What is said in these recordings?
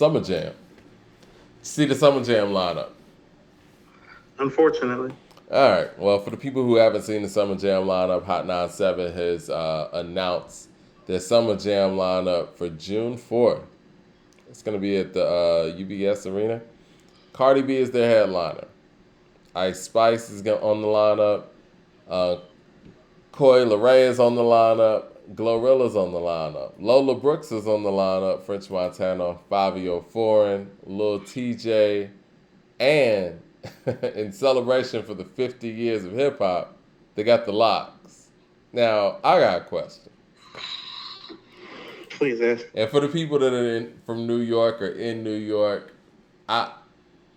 Summer Jam. See the Summer Jam lineup. Unfortunately. All right. Well, for the people who haven't seen the Summer Jam lineup, Hot 97 has announced their Summer Jam lineup for June 4th. It's going to be at the UBS Arena. Cardi B is their headliner. Ice Spice is on the lineup. Uh, Coi Leray is on the lineup. Glorilla's on the lineup. Lola Brooks is on the lineup. French Montana, Fabio Foreign, Lil TJ, and in celebration for the 50 years of hip hop, they got the Locks. Now, I got a question. Please ask. And for the people that are from New York or in New York,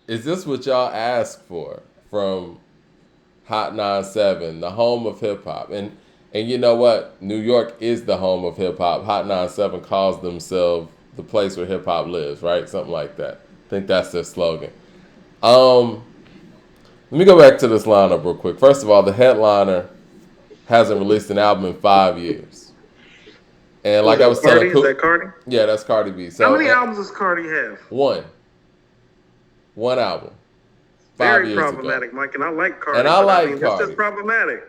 is this what y'all ask for from Hot 97, the home of hip hop? And you know what? New York is the home of hip hop. Hot 97 calls themselves the place where hip hop lives, right? Something like that. I think that's their slogan. Let me go back to this lineup real quick. First of all, the headliner hasn't released an album in 5 years. And like I was Cardi? telling, Is that Cardi? Yeah, that's Cardi B. So how many albums does Cardi have? One album. Very problematic, ago. Mike, and I like Cardi. And I like Cardi. That's just problematic.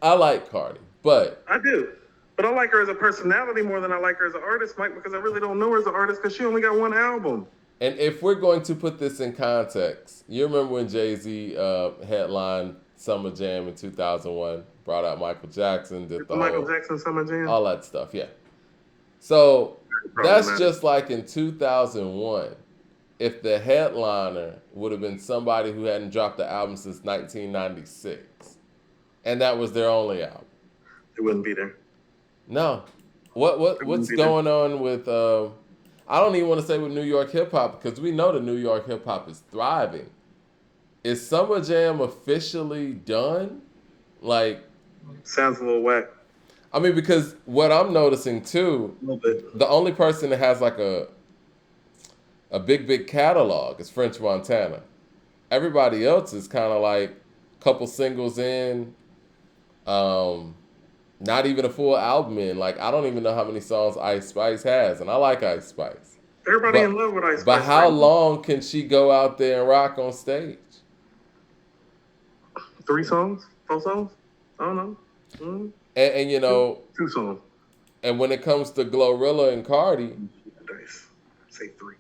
I like Cardi, but I do. But I like her as a personality more than I like her as an artist, Mike, because I really don't know her as an artist because she only got one album. And if we're going to put this in context, you remember when Jay-Z headlined Summer Jam in 2001, brought out Michael Jackson, did the Michael Jackson Summer Jam? All that stuff, yeah. So that's just like in 2001, if the headliner would have been somebody who hadn't dropped the album since 1996, and that was their only album. It wouldn't be there. No. What's going on with... I don't even want to say with New York hip-hop, because we know that New York hip-hop is thriving. Is Summer Jam officially done? Like... Sounds a little whack. I mean, because what I'm noticing, too, the only person that has like a big catalog is French Montana. Everybody else is kind of like a couple singles in, not even a full album in. Like, I don't even know how many songs Ice Spice has, and I like Ice Spice. Everybody in love with Ice Spice. But how long can she go out there and rock on stage? 3 songs? 4 songs? I don't know. Mm-hmm. And you know... 2 songs. And when it comes to Glorilla and Cardi... Say 3.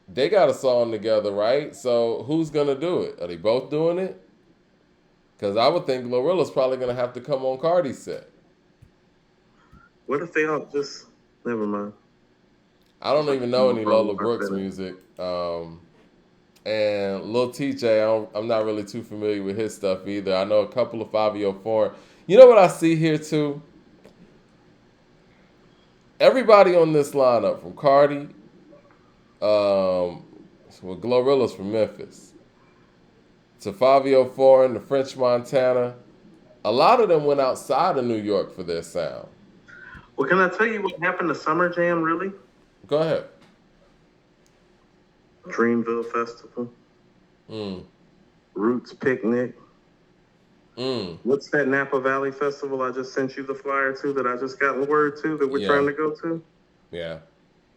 They got a song together, right? So who's going to do it? Are they both doing it? Because I would think Glorilla's probably going to have to come on Cardi's set. What if they all just... Never mind. I don't even know any Lola Brooks music. And Lil TJ, I'm not really too familiar with his stuff either. I know a couple of Fabio Foreign. You know what I see here too? Everybody on this lineup, from Cardi, Glorilla's from Memphis, to Fabio Foreign, to French Montana, a lot of them went outside of New York for their sound. Well, can I tell you what happened to Summer Jam, really? Go ahead. Dreamville Festival. Roots Picnic. What's that Napa Valley Festival I just sent you the flyer to, that I just got word to, that we're trying to go to? Yeah.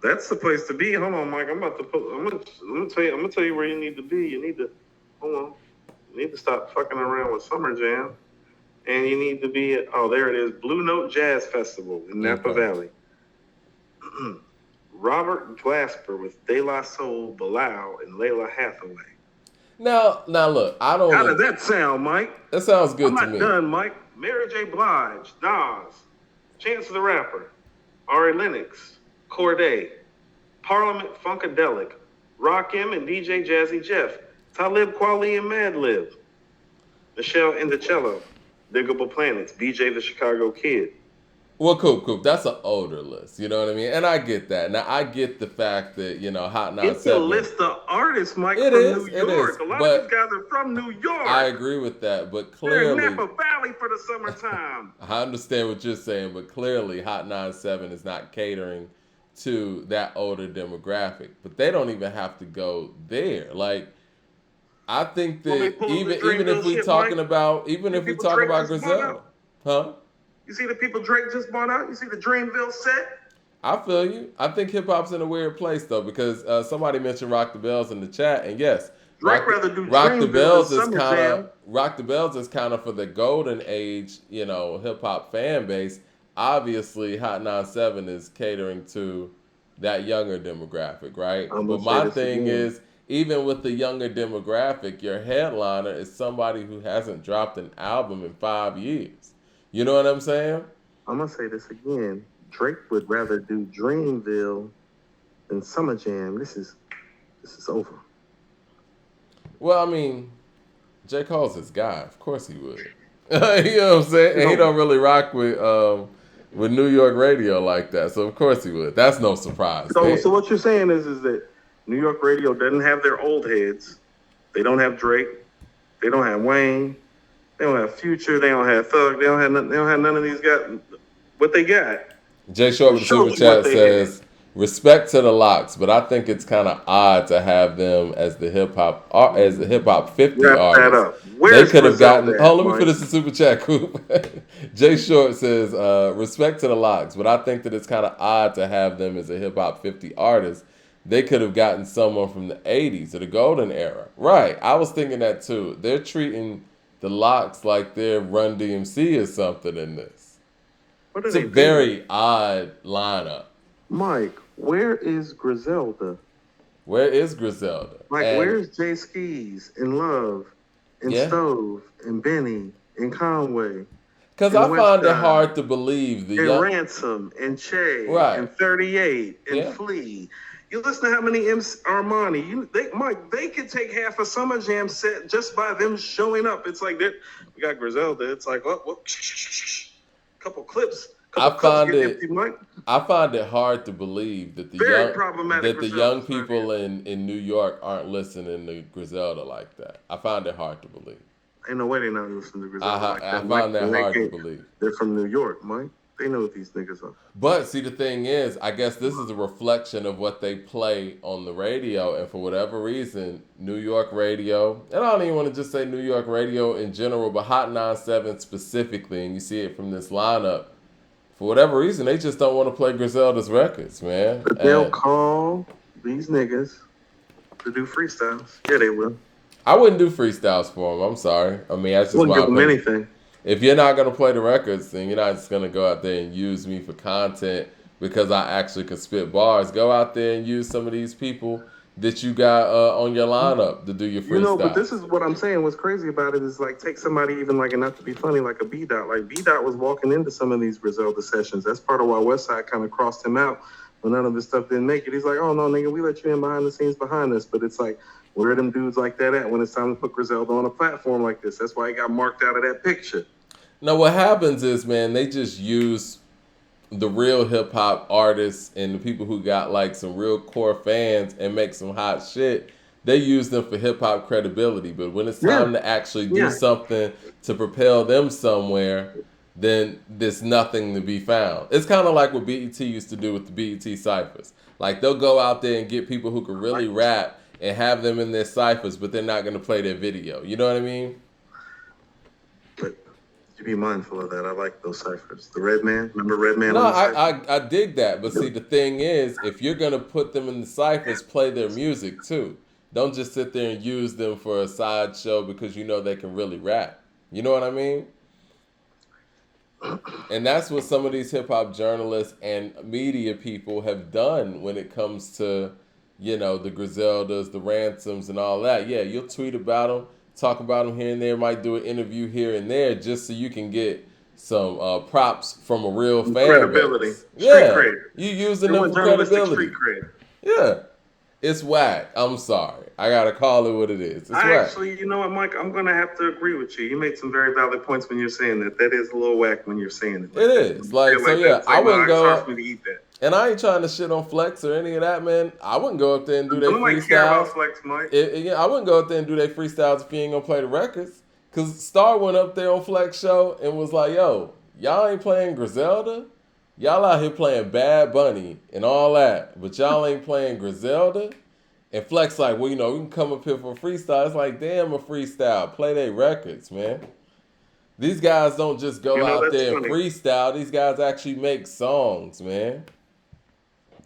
That's the place to be. Hold on, Mike. I'm gonna tell you where you need to be. You need to stop fucking around with Summer Jam. And you need to be at, there it is, Blue Note Jazz Festival in Napa Valley. Robert Glasper with De La Soul, Bilal, and Layla Hathaway. Now look, I don't... How does that sound, Mike? That sounds good to me. I'm not done, Mike. Mary J. Blige, Nas, Chance the Rapper, Ari Lennox, Corday, Parliament Funkadelic, Rakim and DJ Jazzy Jeff, Talib Kweli and Madlib, Michelle Indocello, Diggable Planets, BJ the Chicago Kid. Well, cool. That's an older list. You know what I mean? And I get that. Now, I get the fact that, Hot 97... It's a list of artists, Mike, from New York. A lot of these guys are from New York. I agree with that, but clearly... They're in Napa Valley for the summertime. I understand what you're saying, but clearly Hot 97 is not catering to that older demographic. But they don't even have to go there. Like, I think that even if we're talking about Griselda... Huh? You see the people Drake just bought out? You see the Dreamville set? I feel you. I think hip hop's in a weird place though, because somebody mentioned Rock the Bells in the chat, and yes, Drake rather do Rock the Dreamville than Bells is Summer kind of Jam. Rock the Bells is kind of for the golden age, hip hop fan base. Obviously, Hot 97 is catering to that younger demographic, right? I'm gonna But say my this thing again. is, even with the younger demographic, your headliner is somebody who hasn't dropped an album in 5 years. You know what I'm saying? I'm gonna say this again. Drake would rather do Dreamville than Summer Jam. This is over. Well, I mean, J. Cole's his guy. Of course he would. You know what I'm saying? And he don't really rock with New York radio like that. So of course he would. That's no surprise. So what you're saying is that New York radio doesn't have their old heads. They don't have Drake. They don't have Wayne. They don't have Future. They don't have Thug. They don't have none of these guys. What they got? Jay Short with the super chat says, respect to the Locks, but I think it's kind of odd to have them as the hip hop 50 Wrap artists. that up. They could have gotten. Let me finish the super chat, Coop. Jay Short says, respect to the Locks, but I think that it's kind of odd to have them as a hip hop 50 artist. They could have gotten someone from the 80s or the golden era. Right. I was thinking that too. They're treating the Locks like they're Run DMC or something in this. It's a very odd lineup. Mike, where is Griselda? Where is Griselda? Where's Jay Skis and Love and Stove and Benny and Conway? Because I find it hard to believe Ransom and Che and 38 and Flea. You listen to how many Armani. They could take half a Summer Jam set just by them showing up. It's like we got Griselda. It's like couple clips. I find it hard to believe that the young people in New York aren't listening to Griselda like that. I find it hard to believe. Ain't no way they're not listening to Griselda like that. I find that hard to believe. They're from New York, Mike. They know what these niggas are. But see, the thing is, I guess this is a reflection of what they play on the radio, and for whatever reason, New York radio, and I don't even want to just say New York radio in general, but Hot 97 specifically, and you see it from this lineup, for whatever reason, they just don't want to play Griselda's records, man. But they'll call these niggas to do freestyles. Yeah, they will. I wouldn't do freestyles for them. I'm sorry. I mean, that's just my opinion. Wouldn't give them anything. If you're not going to play the records, then you're not just going to go out there and use me for content because I actually can spit bars. Go out there and use some of these people that you got on your lineup to do your freestyle. But this is what I'm saying. What's crazy about it is take somebody even and not to be funny, like a B-Dot. Like B-Dot was walking into some of these Griselda sessions. That's part of why Westside kind of crossed him out when none of this stuff didn't make it. He's like, oh no, nigga, we let you in behind the scenes behind this. But it's like, where are them dudes like that at when it's time to put Griselda on a platform like this? That's why he got marked out of that picture. Now, what happens is, man, they just use the real hip hop artists and the people who got some real core fans and make some hot shit. They use them for hip hop credibility. But when it's time to actually do something to propel them somewhere, then there's nothing to be found. It's kind of like what BET used to do with the BET Cyphers. They'll go out there and get people who can really rap and have them in their ciphers, but they're not going to play their video. You know what I mean? You be mindful of that. I like those ciphers. The Redman, remember Redman? No, I dig that. But see, the thing is, if you're gonna put them in the ciphers, play their music too. Don't just sit there and use them for a sideshow because you know they can really rap. You know what I mean? And that's what some of these hip hop journalists and media people have done when it comes to, the Griseldas, the Ransoms, and all that. Yeah, you'll tweet about them. Talk about them here and there, might do an interview here and there just so you can get some props from a real fan credibility. Base. Yeah, you using them for credibility. Yeah, it's whack. I'm sorry. I got to call it what it is. It's whack. Actually, you know what, Mike? I'm going to have to agree with you. You made some very valid points when you're saying that. That is a little whack when you're saying it. It is. I wouldn't go up. Me to eat that. And I ain't trying to shit on Flex or any of that, man. I wouldn't go up there and do their freestyles. Care about Flex, Mike. I wouldn't go up there and do their freestyles if you ain't gonna play the records. Cause Star went up there on Flex show and was like, "Yo, y'all ain't playing Griselda. Y'all out here playing Bad Bunny and all that, but y'all ain't playing Griselda." And Flex like, "Well, we can come up here for a freestyle." It's like, damn, a freestyle. Play their records, man. These guys don't just go out there and freestyle. These guys actually make songs, man.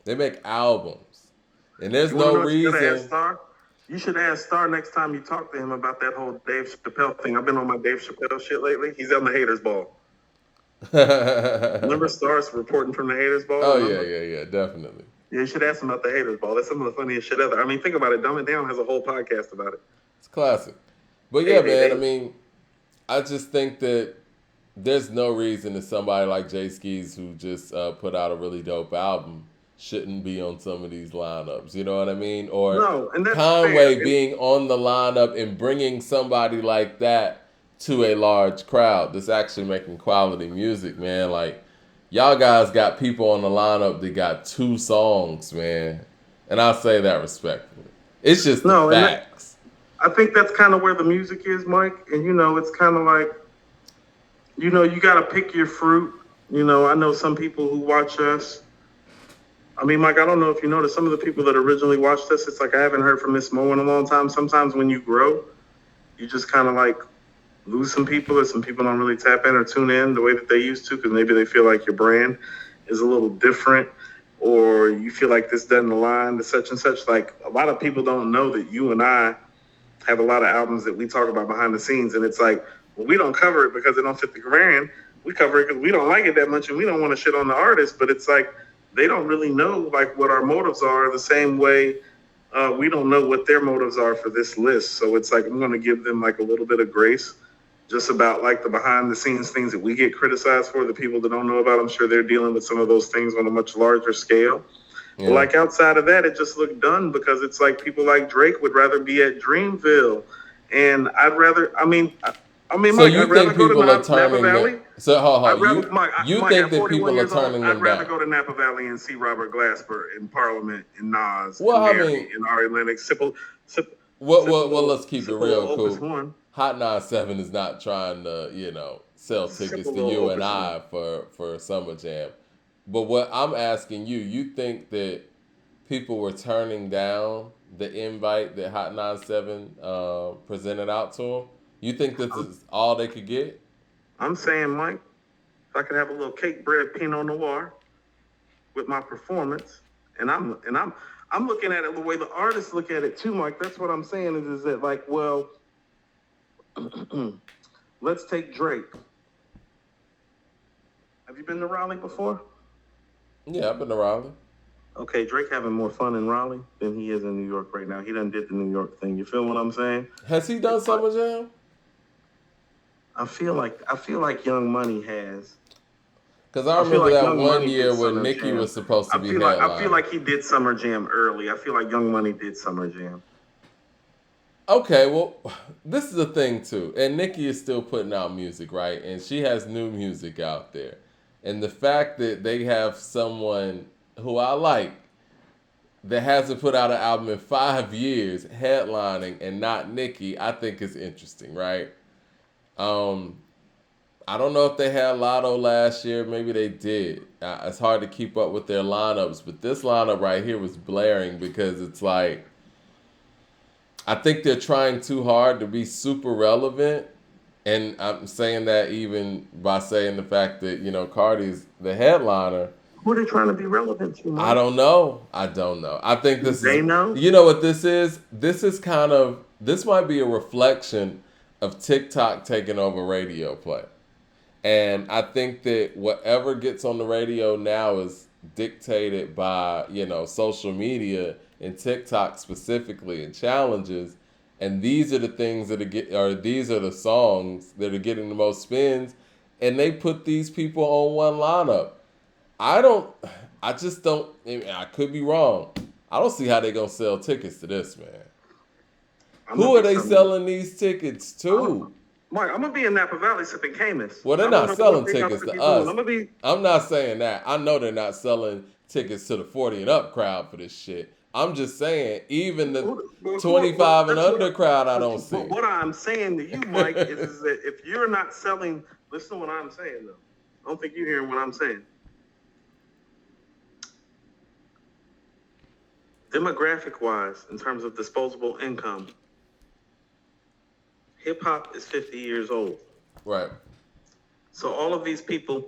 They make albums, and there's You want to no know what you gotta ask reason. Star? You should ask Star next time you talk to him about that whole Dave Chappelle thing. I've been on my Dave Chappelle shit lately. He's on the haters ball. Remember Star's reporting from the haters ball? Oh Remember? yeah, definitely. Yeah, you should ask him about the haters ball. That's some of the funniest shit ever. I mean, think about it. Dumb It Down has a whole podcast about it. It's classic. But yeah, man. I mean, I just think that there's no reason that somebody like Jay Skis, who just put out a really dope album, shouldn't be on some of these lineups. You know what I mean? Or No, and that's Conway fair. being on the lineup and bringing somebody like that to a large crowd that's actually making quality music, man. Like, y'all guys got people on the lineup that got 2 songs, man. And I'll say that respectfully. It's just the facts. I think that's kind of where the music is, Mike. And, it's kind of like, you got to pick your fruit. I know some people who watch us. I mean, Mike, I don't know if you noticed, some of the people that originally watched us, it's like I haven't heard from Miss Mo in a long time. Sometimes when you grow, you just kind of like lose some people, or some people don't really tap in or tune in the way that they used to, because maybe they feel like your brand is a little different, or you feel like this doesn't align to such and such. Like, a lot of people don't know that you and I have a lot of albums that we talk about behind the scenes, and it's like, well, we don't cover it because it don't fit the brand. We cover it because we don't like it that much, and we don't want to shit on the artist. But it's like, they don't really know like what our motives are, the same way we don't know what their motives are for this list. So it's like, I'm going to give them like a little bit of grace just about like the behind the scenes things that we get criticized for. The people that don't know about, I'm sure they're dealing with some of those things on a much larger scale. Yeah. But like outside of that, it just looked done, because it's like people like Drake would rather be at Dreamville. And so Mike, you think people are turning Valley. So hold on. You think that people are turning them down? I'd rather go to Napa Valley and see Robert Glasper in Parliament and Nas and Mary and Ari Lennox. Well, let's keep it real cool. Hot 97 is not trying to, sell tickets to you and I for Summer Jam. But what I'm asking you think that people were turning down the invite that Hot 97 presented out to them? You think this is all they could get? I'm saying, Mike, if I could have a little cake bread Pinot Noir with my performance, and I'm looking at it the way the artists look at it too, Mike. That's what I'm saying is that, like, well, let's take Drake. Have you been to Raleigh before? Yeah, I've been to Raleigh. Okay, Drake having more fun in Raleigh than he is in New York right now. He done did the New York thing. You feel what I'm saying? Has he done Summer Jam? I feel like Young Money has. Because I remember that one year when Nicki was supposed to be headlining. I feel like he did Summer Jam early. I feel like Young Money did Summer Jam. Okay, well, this is the thing too. And Nicki is still putting out music, right? And she has new music out there. And the fact that they have someone who I like that hasn't put out an album in 5 years headlining and not Nicki, I think is interesting, right? I don't know if they had Lotto last year. Maybe they did. It's hard to keep up with their lineups, but this lineup right here was blaring because it's like, I think they're trying too hard to be super relevant. And I'm saying that even by saying the fact that, Cardi's the headliner. Who are they trying to be relevant to, Mike? I don't know. I think they know? You know what this is? This might be a reflection of TikTok taking over radio play. And I think that whatever gets on the radio now is dictated by, social media and TikTok specifically, and challenges. And these are the things these are the songs that are getting the most spins. And they put these people on one lineup. I could be wrong. I don't see how they're going to sell tickets to this, man. Who are they selling these tickets to? Mike, I'm going to be in Napa Valley sipping Camus. Well, they're not selling tickets to us. I'm not saying that. I know they're not selling tickets to the 40 and up crowd for this shit. I'm just saying, even the 25 and under crowd, I don't see. What I'm saying to you, Mike, is that if you're not selling, listen to what I'm saying, though. I don't think you're hearing what I'm saying. Demographic-wise, in terms of disposable income, hip-hop is 50 years old. Right. So all of these people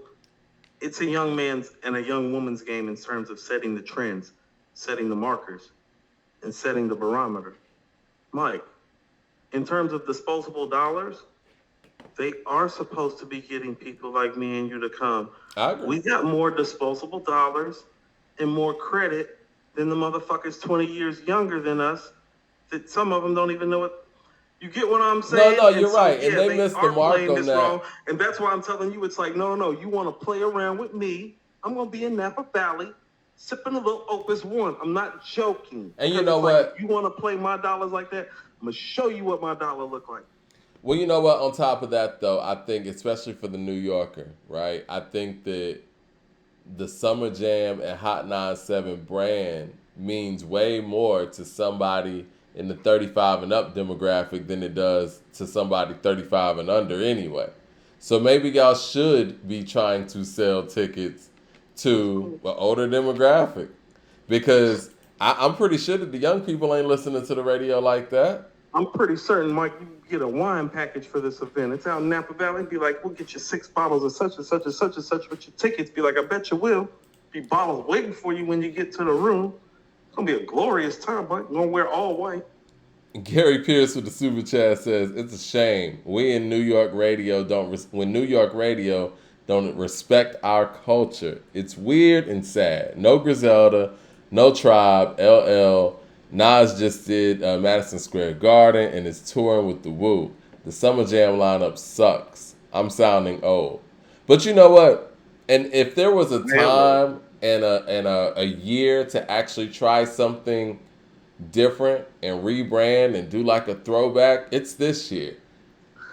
it's a young man's and a young woman's game in terms of setting the trends, setting the markers, and setting the barometer. Mike, in terms of disposable dollars, they are supposed to be getting people like me and you to come. I agree. We got more disposable dollars and more credit than the motherfuckers 20 years younger than us. That some of them don't even know what. You get what I'm saying? No, you're right. And they missed the mark on that. Wrong. And that's why I'm telling you, it's like, no, you want to play around with me. I'm going to be in Napa Valley sipping a little Opus One. I'm not joking. And you know what? Like, you want to play my dollars like that? I'm going to show you what my dollar look like. Well, you know what? On top of that, though, I think, especially for the New Yorker, right? I think that the Summer Jam and Hot 97 brand means way more to somebody in the 35 and up demographic than it does to somebody 35 and under anyway. So maybe y'all should be trying to sell tickets to an older demographic, because I'm pretty sure that the young people ain't listening to the radio like that. I'm pretty certain, Mike, you get a wine package for this event. It's out in Napa Valley. Be like, we'll get you 6 bottles of such and such and such and such with your tickets. Be like, I bet you will. Be bottles waiting for you when you get to the room. It's going to be a glorious time, Mike. You're going to wear all white. Gary Pierce with the super chat says, it's a shame we in New York radio when New York radio don't respect our culture. It's weird and sad. No Griselda, no Tribe, LL. Nas just did Madison Square Garden and is touring with the Woo. The Summer Jam lineup sucks. I'm sounding old. But you know what? And if there was a time and a year to actually try something different and rebrand and do like a throwback, it's this year.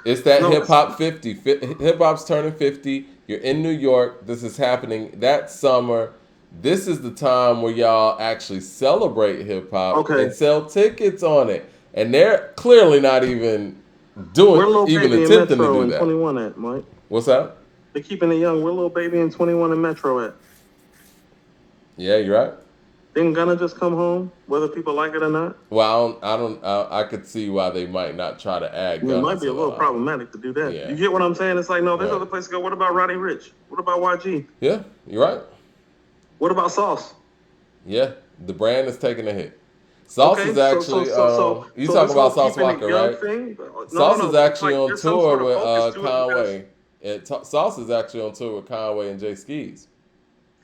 It's that Hip Hop 50. Hip Hop's turning 50. You're in New York. This is happening that summer. This is the time where y'all actually celebrate hip hop and sell tickets on it. And they're clearly not even attempting to do that. 21 at, Mike? What's that? They're keeping it young. Where Lil Baby and 21 and Metro at? Yeah, you're right. Didn't Gunna just come home, whether people like it or not? Well, I could see why they might not try to add Gunna. It might be a little problematic to do that. Yeah. You get what I'm saying? It's like, no, there's other places to go. What about Roddy Ricch? What about YG? Yeah, you're right. What about Sauce? Yeah, the brand is taking a hit. Sauce is actually, you talking about Sauce Walker, right? Sauce is actually on tour with Conway. Sauce is actually on tour with Conway and Jay Skees.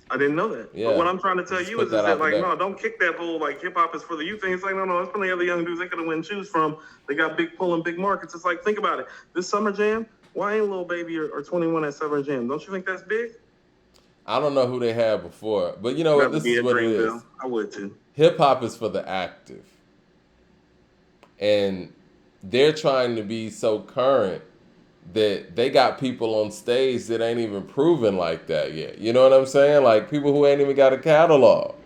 I didn't know that. Yeah. But what I'm trying to tell you is that, like, no, don't kick that whole, like, hip-hop is for the youth thing. It's like, no, there's plenty of other young dudes they could have went and choose from. They got big pull and big markets. It's like, think about it. This Summer Jam, why ain't Lil Baby or 21 at Summer Jam? Don't you think that's big? I don't know who they had before, but you know what? This is what it is. I would too. Hip hop is for the active, and they're trying to be so current that they got people on stage that ain't even proven like that yet. You know what I'm saying? Like people who ain't even got a catalog.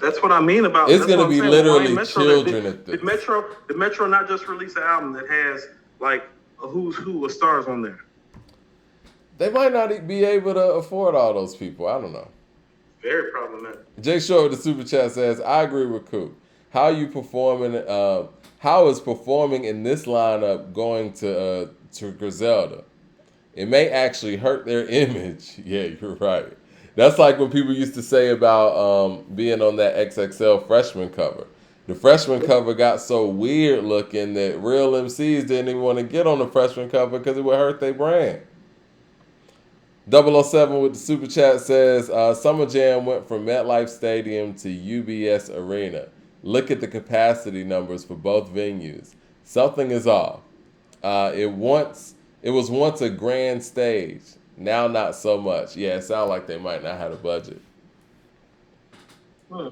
That's what I mean about. It's going to be literally children at this. Did Metro not just release an album that has like a who's who of stars on there? They might not be able to afford all those people. I don't know. Very problematic. Jay Short with the super chat says, I agree with Coop. How you performing? How is performing in this lineup going to Griselda? It may actually hurt their image. Yeah, you're right. That's like what people used to say about being on that XXL freshman cover. The freshman cover got so weird looking that real MCs didn't even want to get on the freshman cover because it would hurt their brand. 007 with the super chat says, Summer Jam went from MetLife Stadium to UBS Arena. Look at the capacity numbers for both venues. Something is off. It was once a grand stage. Now not so much. Yeah, it sounds like they might not have a budget. Huh.